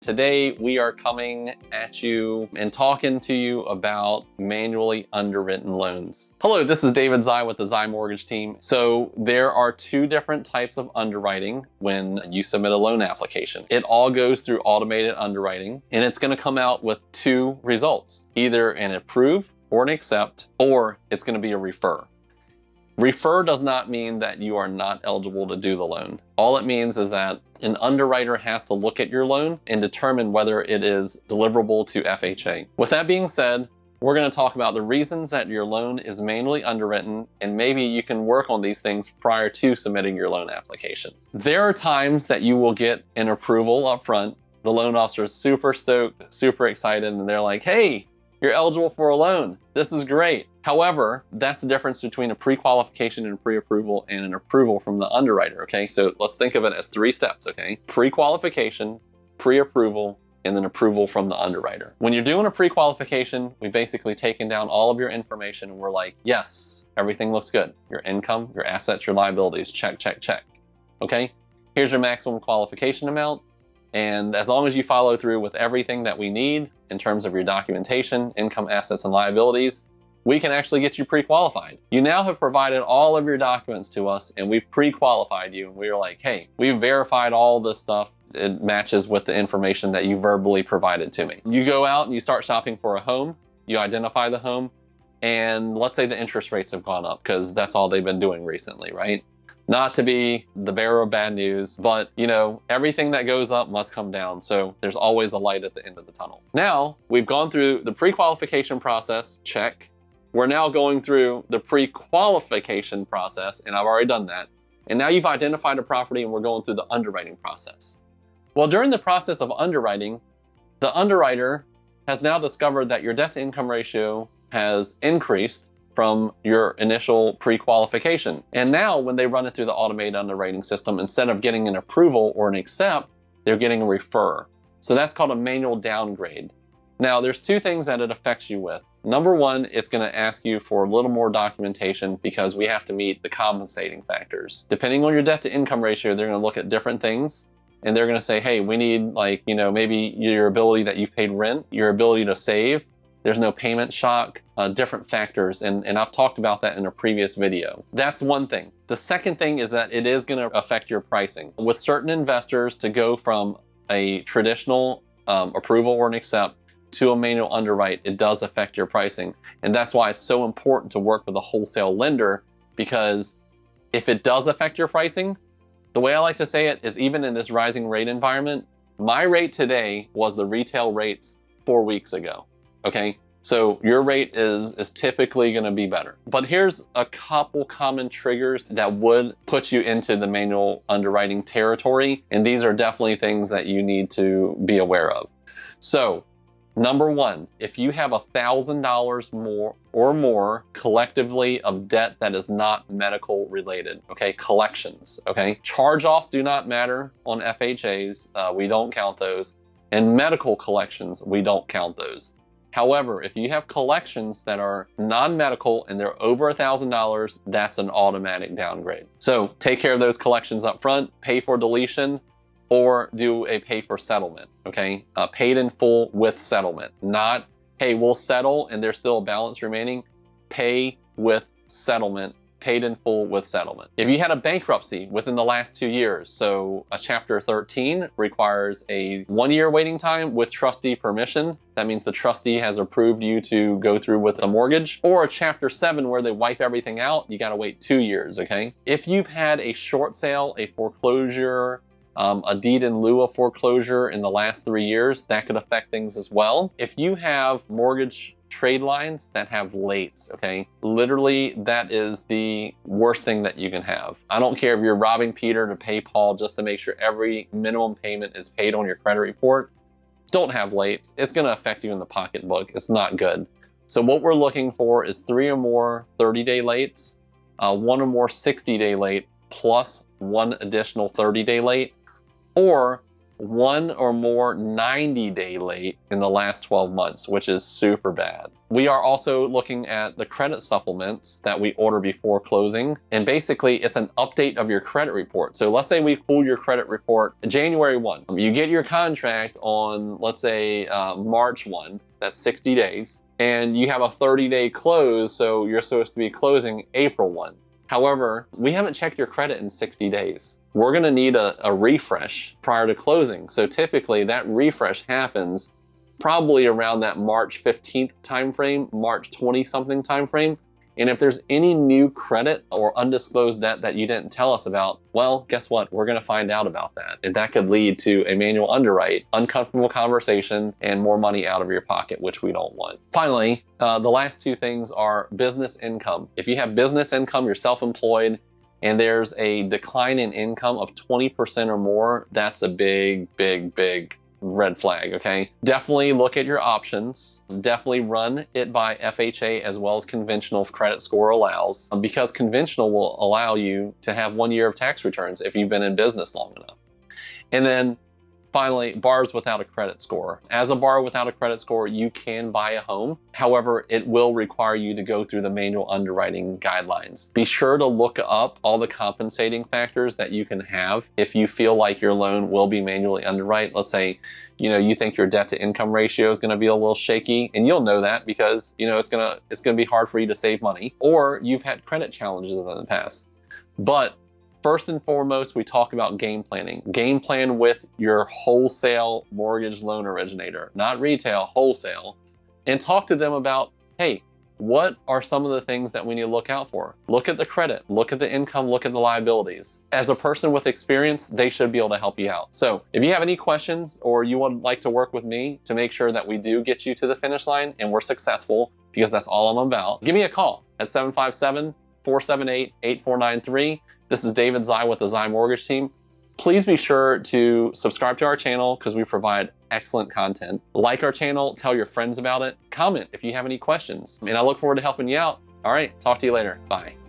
Today, we are coming at you and talking to you about manually underwritten loans. Hello, this is David Zai with the Zai Mortgage team. So there are two different types of underwriting when you submit a loan application. It all goes through automated underwriting, and it's going to come out with two results, either an approve or an accept, or it's going to be a refer. Refer does not mean that you are not eligible to do the loan. All it means is that an underwriter has to look at your loan and determine whether it is deliverable to FHA. With that being said, we're going to talk about the reasons that your loan is manually underwritten, and maybe you can work on these things prior to submitting your loan application. There are times that you will get an approval up front. The loan officer is super stoked, super excited, and they're like, hey, you're eligible for a loan. This is great. However, that's the difference between a pre-qualification and a pre-approval and an approval from the underwriter, okay? So let's think of it as three steps, okay? Pre-qualification, pre-approval, and then approval from the underwriter. When you're doing a pre-qualification, we've basically taken down all of your information and we're like, yes, everything looks good. Your income, your assets, your liabilities, check, check, check, okay? Here's your maximum qualification amount. And as long as you follow through with everything that we need in terms of your documentation, income, assets, and liabilities, we can actually get you pre-qualified. You now have provided all of your documents to us and we've pre-qualified you. And we were like, hey, we've verified all this stuff. It matches with the information that you verbally provided to me. You go out and you start shopping for a home, you identify the home, and let's say the interest rates have gone up because that's all they've been doing recently, right? Not to be the bearer of bad news, but you know, everything that goes up must come down. So there's always a light at the end of the tunnel. Now we've gone through the pre-qualification process, check. We're now going through the pre-qualification process, and I've already done that. And now you've identified a property and we're going through the underwriting process. Well, during the process of underwriting, the underwriter has now discovered that your debt to income ratio has increased from your initial pre-qualification. And now when they run it through the automated underwriting system, instead of getting an approval or an accept, they're getting a refer. So that's called a manual downgrade. Now there's two things that it affects you with. Number one, it's going to ask you for a little more documentation because we have to meet the compensating factors. Depending on your debt to income ratio, they're going to look at different things. And they're going to say, hey, we need maybe your ability that you've paid rent, your ability to save. There's no payment shock, different factors. And I've talked about that in a previous video. That's one thing. The second thing is that it is going to affect your pricing. With certain investors, to go from a traditional approval or an accept to a manual underwrite, it does affect your pricing. And that's why it's so important to work with a wholesale lender, because if it does affect your pricing, the way I like to say it is, even in this rising rate environment, my rate today was the retail rates 4 weeks ago. Okay, so your rate is typically going to be better. But here's a couple common triggers that would put you into the manual underwriting territory. And these are definitely things that you need to be aware of. So number one, if you have $1,000 more or more collectively of debt that is not medical related, okay, collections, okay, charge-offs do not matter on FHAs. We don't count those. And medical collections, we don't count those. However, if you have collections that are non-medical and they're over $1,000, that's an automatic downgrade. So take care of those collections up front, pay for deletion, or do a pay for settlement, okay? Paid in full with settlement, not, hey, we'll settle and there's still a balance remaining. Pay with settlement, paid in full with settlement. If you had a bankruptcy within the last 2 years, so a Chapter 13 requires a 1-year waiting time with trustee permission. That means the trustee has approved you to go through with a mortgage. Or a Chapter 7 where they wipe everything out, you gotta wait 2 years, okay? If you've had a short sale, a foreclosure, a deed in lieu of foreclosure in the last 3 years, that could affect things as well. If you have mortgage trade lines that have lates, okay? Literally, that is the worst thing that you can have. I don't care if you're robbing Peter to pay Paul just to make sure every minimum payment is paid on your credit report. Don't have lates. It's gonna affect you in the pocketbook. It's not good. So what we're looking for is 3 or more 30-day lates, 1 or more 60-day late, plus 1 additional 30-day late, or one or more 90-day late in the last 12 months, which is super bad. We are also looking at the credit supplements that we order before closing. And basically it's an update of your credit report. So let's say we pull your credit report January 1. You get your contract on, let's say March 1, that's 60 days. And you have a 30-day close, so you're supposed to be closing April 1. However, we haven't checked your credit in 60 days. We're gonna need a refresh prior to closing. So typically that refresh happens probably around that March 15th timeframe, March 20-something timeframe. And if there's any new credit or undisclosed debt that you didn't tell us about, well, guess what? We're gonna find out about that. And that could lead to a manual underwrite, uncomfortable conversation, and more money out of your pocket, which we don't want. Finally, the last two things are business income. If you have business income, you're self-employed, and there's a decline in income of 20% or more, that's a big red flag, okay? Definitely look at your options. Definitely run it by FHA as well as conventional if credit score allows, because conventional will allow you to have 1 year of tax returns if you've been in business long enough. And then finally, borrowers without a credit score. As a borrower without a credit score, you can buy a home. However, it will require you to go through the manual underwriting guidelines. Be sure to look up all the compensating factors that you can have if you feel like your loan will be manually underwrite. Let's say, you think your debt to income ratio is going to be a little shaky, and you'll know that because, it's going to be hard for you to save money, or you've had credit challenges in the past. But first and foremost, we talk about game planning. Game plan with your wholesale mortgage loan originator, not retail, wholesale, and talk to them about, hey, what are some of the things that we need to look out for? Look at the credit, look at the income, look at the liabilities. As a person with experience, they should be able to help you out. So if you have any questions or you would like to work with me to make sure that we do get you to the finish line and we're successful, because that's all I'm about, give me a call at 757-478-8493. This is David Zai with the Zai Mortgage Team. Please be sure to subscribe to our channel because we provide excellent content. Like our channel, tell your friends about it, comment if you have any questions. And I look forward to helping you out. All right, talk to you later. Bye.